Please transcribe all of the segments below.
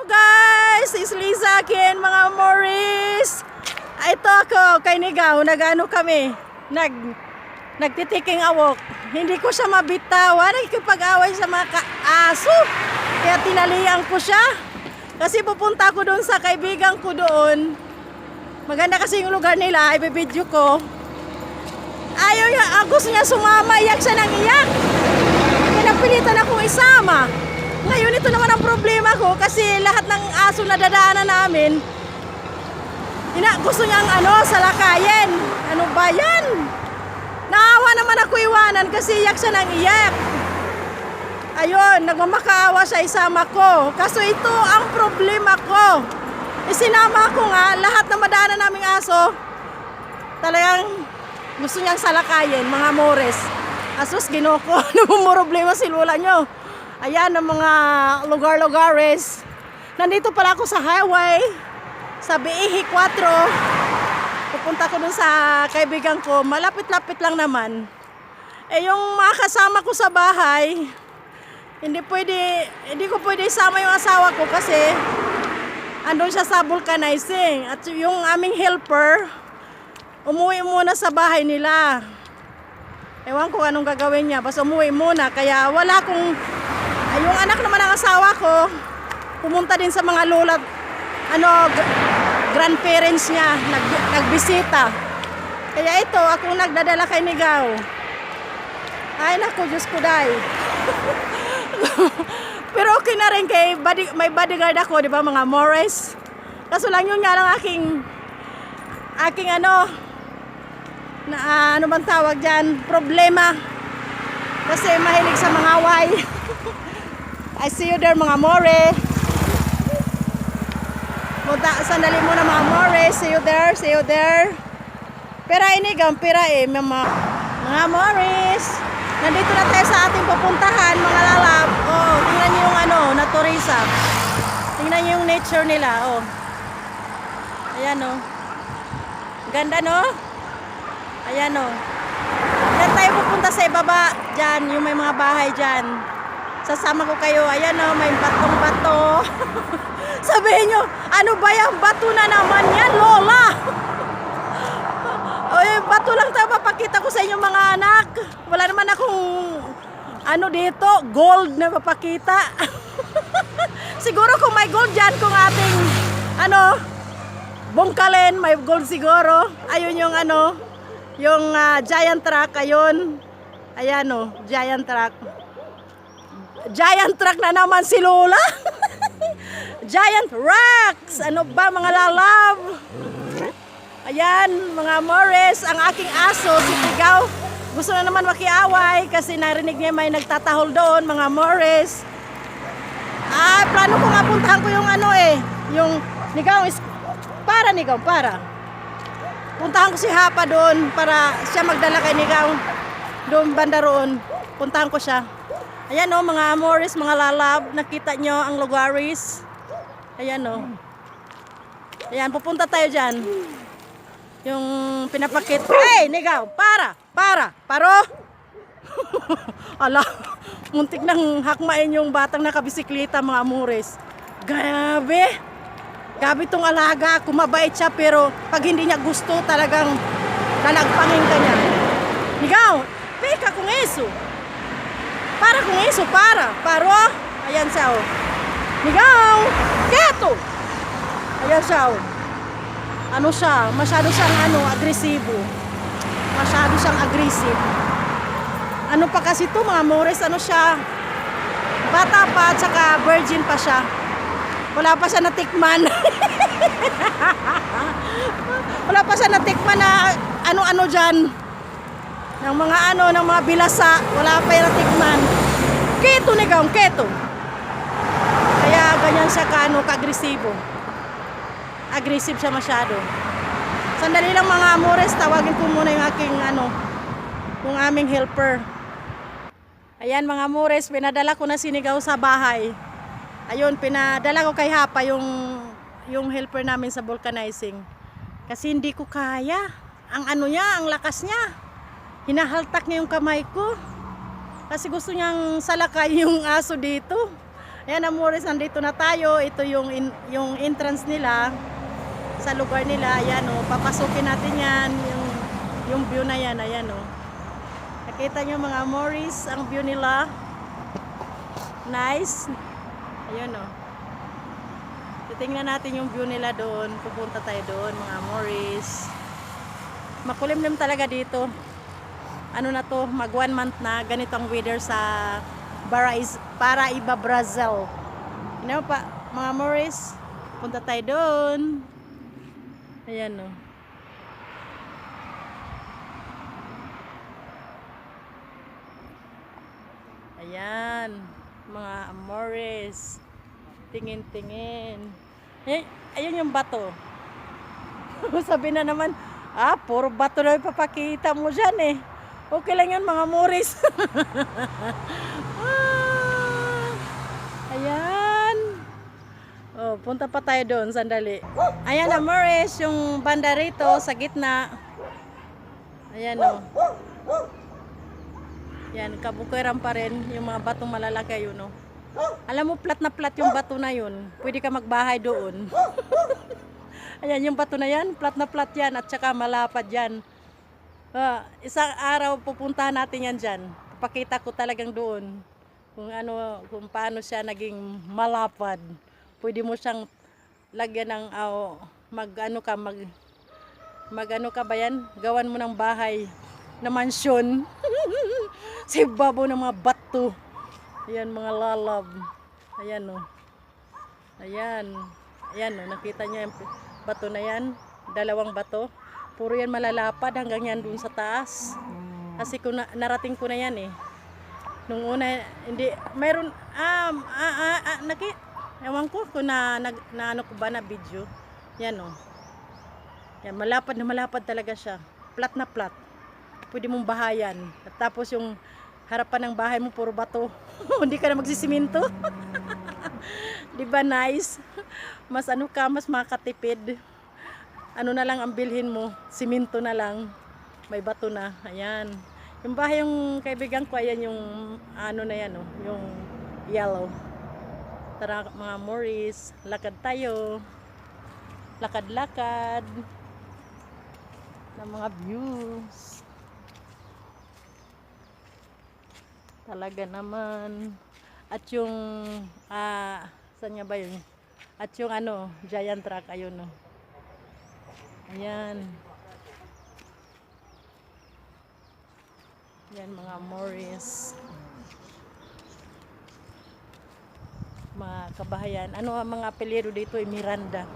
Hello guys, it's Liza again mga Morris. Ito ako kay Nigaw, nagano kami, nagtitiking awok. Hindi ko siya mabitawan, nakikipag-away sa mga aso. Kaya tinalian ko siya. Kasi pupunta ko doon sa kaibigan ko doon. Maganda kasi yung lugar nila, ibibidyo ko. Ayaw niya, gusto niya sumama, iyak siya ng iyak. Pinapilitan akong isama. Ngayon ito naman ang problema ko kasi lahat ng aso na dadaanan namin, gusto niyang salakayin. Ano ba yan? Naawa naman ako iwanan kasi iyak siya ng iyak. Ayun, nagmamakaawa siya isama ko. Kaso ito ang problema ko. Isinama ko nga, lahat na madaanan naming aso, talagang gusto niyang salakayin, mga Mores. Asus, ginoko, problema si Lola nyo. Ayan ang mga lugar-lugares. Nandito pala ako sa highway, sa BIH 4. Pupunta ko dun sa kaibigan ko, malapit-lapit lang naman. Yung mga kasama ko sa bahay, hindi ko pwede isama yung asawa ko kasi andun siya sa vulcanizing. At yung aming helper, umuwi muna sa bahay nila. Ewan ko anong gagawin niya, basta umuwi muna. Kaya wala akong, yung anak naman ng asawa ko, pumunta din sa mga lola, grandparents niya, nagbisita. Kaya ito, ako nagdadala kay Nigaw. Ay naku, Diyos ko dahi. Pero okay na rin kay may bodyguard ako, di ba mga Mores? Kaso lang yun nga lang aking ano bang tawag dyan, problema. Kasi mahilig sa mga away. I see you there mga More. Sandali muna mga More. See you there. Pera ini gampira mga Mores. Nandito na tayo sa ating pupuntahan mga lalab. Oh, tingnan niyo yung naturisa. Tingnan niyo yung nature nila, oh. Ayan oh. Ganda no? Ayan oh. Diyan tayo pupunta sa ibaba. Diyan, yung may mga bahay diyan. Sasama ko kayo. Ayan oh, may batong-bato. Sabihin nyo, ano ba yung bato na naman yan, Lola? Oy, bato lang tayo papakita ko sa inyo mga anak. Wala naman akong dito, gold na papakita. Siguro kung may gold dyan, kung ating bungkalin, may gold siguro. Ayun yung yung giant truck, ayun. Ayan o, giant truck. Giant truck na naman si Lola. Giant rocks. Ano ba mga lalab? Ayan, mga Mores, ang aking aso, si Tigaw, gusto na naman makiaway kasi narinig niya may nagtatahol doon, mga Mores. Plano ko nga puntahan ko yung yung Nigaw, para. Puntahan ko si Hapa doon para siya magdala kay Nigaw. Doon banda roon, puntahan ko siya. Ayan o, mga Mores, mga lalab, nakita nyo ang lugaris. Ayan o. Ayan, pupunta tayo dyan. Yung pinapakit. Hey, Nigaw, paro. Ala, muntik nang hakmain yung batang nakabisikleta, mga Mores. Grabe tong alaga, kumabait siya pero pag hindi niya gusto talagang lalagpangin ka niya. Nigaw, peka kung eso. Paro. Ayan siya oh. Nigaw, keto. Ayan siya oh. Masyado siyang agresibo. Masyado siyang aggressive. Ano pa kasi to mga Mores, siya, bata pa at saka virgin pa siya. Wala pa siya natikman. Wala pa siya natikman na ano dyan. Ng mga bilasa. Wala pa yung natikman. Keto Nigaw, keto. Kaya ganyan siya ka-agresibo. Aggressive siya masyado. Sandali lang mga Mores, tawagin ko muna yung aking yung aming helper. Ayan mga Mores, pinadala ko na si Nigaw sa bahay. Ayun, pinadala ko kay Hapa yung helper namin sa vulcanizing. Kasi hindi ko kaya. Ang lakas niya. Hinahaltak niya yung kamay ko. Kasi gusto niyang salakay yung aso dito. Ayan, Amores, nandito na tayo. Ito yung entrance nila sa lugar nila. Ayan, oh, papasukin natin yan. Yung view na yan. Ayan, oh. Nakita nyo mga Amores, ang view nila. Nice. Ayan, oh. Titingnan natin yung view nila doon. Pupunta tayo doon, mga Amores. Makulimlim talaga dito. Ano na to, mag 1 month na. Ganito ang weather sa Paraiba, Brazil. You know pa, mga Amores, punta tayo doon. Ayan, o. Ayan, mga Amores. Tingin-tingin. Ayun yung bato. Sabi na naman, puro bato na ipapakita mo dyan eh. Okay lang yun, mga Amores. Ayan. Oh, punta pa tayo doon, sandali. Ayan, Amores, yung banda rito sa gitna. Ayan, oh. Yan, kabukiran pa rin yung mga batong malalaki yun, oh. Alam mo, plat na plat yung bato na yun. Pwede ka magbahay doon. Ayan, yung bato na yan, plat na plat yan, at saka malapad yan. Isang araw pupuntahan natin yan dyan. Papakita ko talagang doon kung paano siya naging malapad. Pwede mo siyang lagyan ng mag ano ka ba yan? Gawan mo ng bahay na mansyon. Sa ibabaw ng mga bato. Ayan, mga lalab. Ayan, oh. Ayan. Ayan, oh. Nakita niyo yung bato na yan? Dalawang bato. Puro yan malalapad hanggang yan dun sa taas. Kasi narating ko na yan eh. Nung una, hindi, mayroon, ewan ko kung ano ko ba na video. Yan, oh. Yan, malapad na malapad talaga siya. Plat na plat. Pwede mong bahayan. At tapos yung harapan ng bahay mo, puro bato. Hindi ka na magsisiminto. Di ba nice? Mas mas makatipid. Ano na lang ang bilhin mo, siminto na lang, may bato na. Ayan, yung bahay yung kaibigan ko, ayan yung ano na yan, oh, yung yellow. Tara mga Amores, lakad tayo, lakad-lakad ng mga views. Talaga naman. At yung saan nga ba yun, at yung giant truck, ayun, oh. Ayan. Yan, mga Amores. Mga kabahayan. Ano ang mga apelyido dito ay Miranda.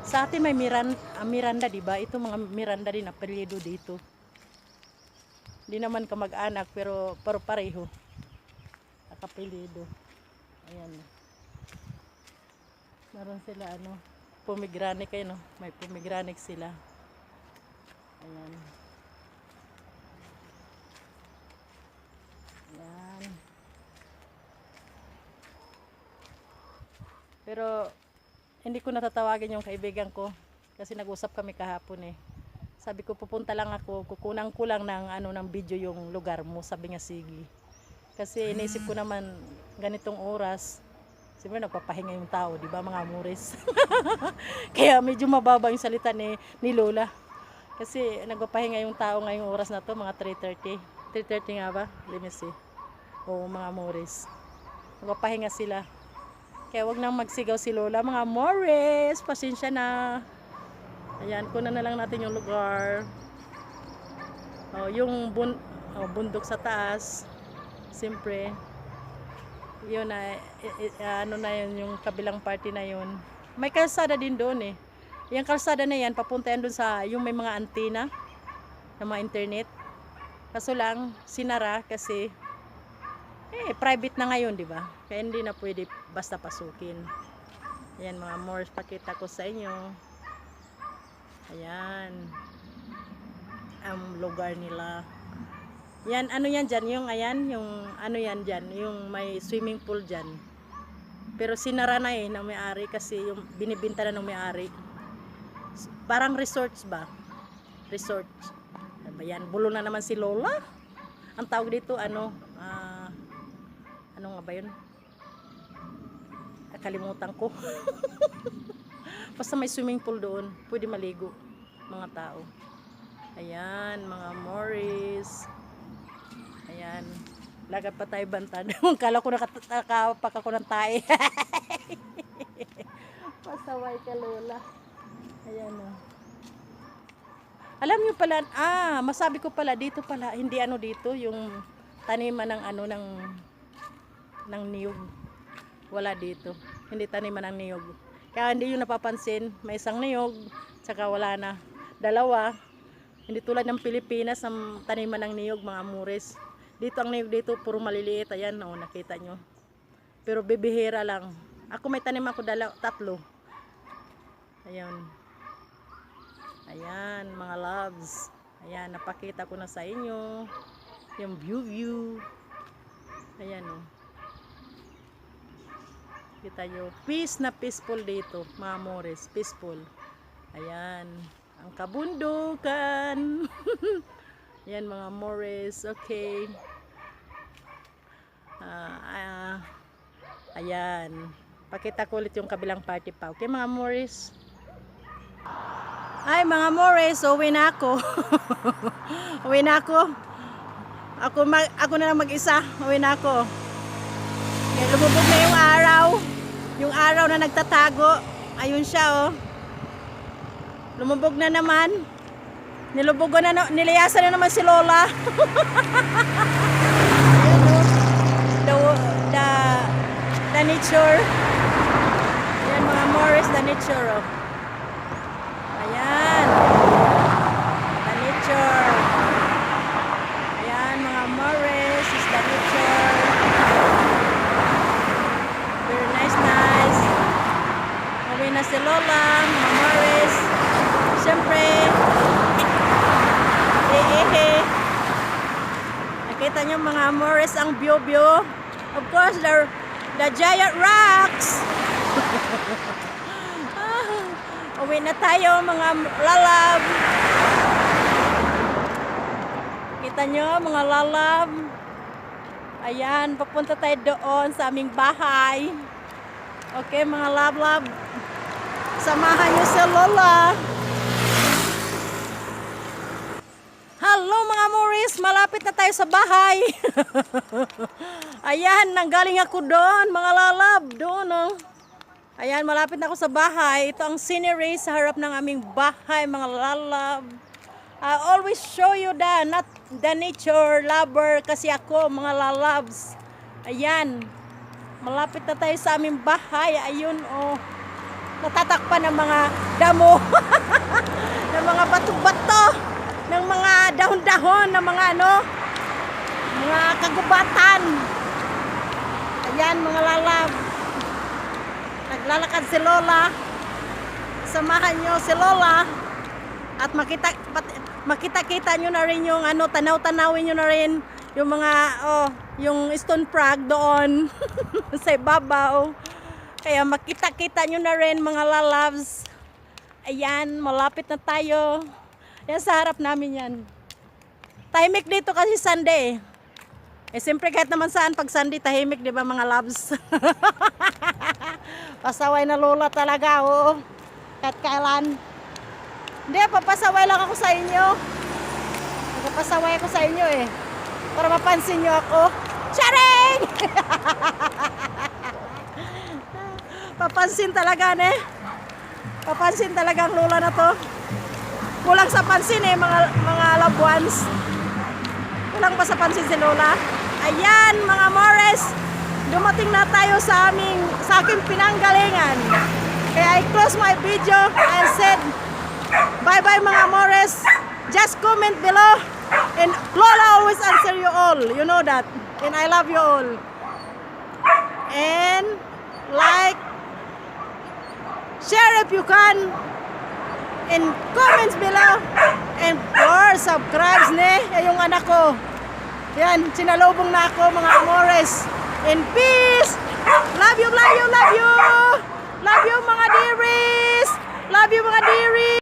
Sa atin may Miranda, di ba? Ito mga Miranda din apelyido dito. Hindi naman kamag-anak pero pareho. Apelyido. Ayan. Meron sila pomegranate kayo, no? May pomegranate sila. Ayan. Ayan. Pero hindi ko natatawagin yung kaibigan ko kasi nag-usap kami kahapon eh. Sabi ko pupunta lang ako, kukunan ko lang ng video yung lugar mo. Sabi niya sige. Kasi iniisip ko naman ganitong oras siyempre nagpapahinga yung tao, di ba mga Amores? Kaya medyo mababa yung salita ni Lola. Kasi nagpapahinga yung tao ngayong oras na to, mga 3:30. 3:30 nga ba? Let me see. Oo, mga Amores. Nagpapahinga sila. Kaya wag nang magsigaw si Lola. Mga Amores, pasensya na. Ayan, kunan na lang natin yung lugar. Yung bundok sa taas. Siyempre. Yun na yun yung kabilang party na yun. May kalsada din doon eh. Yung kalsada na yan papunta yan doon sa yung may mga antena ng mga internet. Kaso lang sinara kasi private na ngayon, di ba? Kaya hindi na pwede basta pasukin. Ayan mga Amores, pakita ko sa inyo. Ayan ang lugar nila. Yan, yan dyan, yung yan dyan, yung may swimming pool dyan. Pero sinara na ng may-ari kasi yung binibinta na ng may-ari. Parang resorts ba? Resort. Yan, bulo na naman si Lola. Ang tawag dito, ano nga ba yun? Nakalimutan ko. Basta may swimming pool doon. Pwede maligo mga tao. Ayan, mga Morris. Ayan. Lagad pa tayo bantan. Kala ko nakapak ako ng tae. Pasaway ka, Lola. Ayan o. Alam nyo pala, masabi ko pala, dito pala, hindi ano dito, yung taniman ng ano, ng niyog. Wala dito. Hindi taniman ng niyog. Kaya hindi yung napapansin, may isang niyog, tsaka wala na. Dalawa, hindi tulad ng Pilipinas, ang taniman ng niyog, mga Morris. Dito ang niyog dito, puro maliliit. Ayan, oh, nakita nyo. Pero bibihira lang. Ako may tanim ako, tatlo. Ayan. Ayan, mga loves. Ayan, napakita ko na sa inyo. Yung view. Ayan, oh. Kita nyo. Peace na peaceful dito, mga Morris. Peaceful. Ayan. Ang kabundukan. Ayan, mga Morris. Okay. Ayan. Pakita ko ulit yung kabilang party pa. Okay, mga Morris? Ay, mga Morris, uwi na ako. Uwi na ako. Ako na lang mag-isa. Uwi na ako. Okay, lumubog na yung araw. Yung araw na nagtatago. Ayun siya, oh. Lumubog na naman. Nilubugan na, nilayasan na naman si Lola. Ayun, oh. The nature. Ayan, mga Morris, the nature, oh. Ayan. The nature. Ayan, mga Morris is the nature. Very nice. Uwi na si Lola, mga Morris. Siyempre, nakita nyo mga Morris ang view. Of course, the giant rocks. Uwi na tayo mga lalab. Kita nyo mga lalab. Ayan, papunta tayo doon sa aming bahay. Okay mga lab. Samahan nyo si Lola. Hello mga Morris, malapit na tayo sa bahay. Ayan, nanggaling ako doon mga lalab. Doon oh. Ayan, malapit na ako sa bahay. Ito ang scenery sa harap ng aming bahay, mga lalab. I always show you the nature lover kasi ako, mga lalabs. Ayan, malapit na tayo sa aming bahay. Ayun, oh. Natatakpan ng mga damo. ng mga bato-bato. Ng mga dahon-dahon, ng mga mga kagubatan. Ayan, mga lalab. Naglalakad si Lola. Samahan nyo si Lola. At makita-kita nyo na rin yung tanaw-tanawin nyo na rin yung mga, yung stone frog doon sa ibabaw. Kaya makita-kita nyo na rin mga lalabs. Ayan, malapit na tayo. Yan sa harap namin yan. Tahimik dito kasi Sunday. Siyempre kahit naman saan pag Sunday tahimik, di ba mga loves? Pasaway na Lola talaga, oo. Kahit kailan. Hindi, papasaway lang ako sa inyo. Papasaway ako sa inyo eh. Para mapansin nyo ako. Charing! Papansin talaga Papansin talaga ang Lola na to. Kulang sa pansin eh, mga loved ones. Kulang pa sa pansin si Lola. Ayan, mga Morris. Dumating na tayo sa aking pinanggalingan. Kaya I close my video and said, bye-bye mga Morris. Just comment below. And Lola always answer you all. You know that. And I love you all. And like, share if you can. And comments below. And for subscribes yung anak ko. Yan, sinalubong na ako mga Morris. In peace. Love you. Love you mga dearies. Love you mga dearies.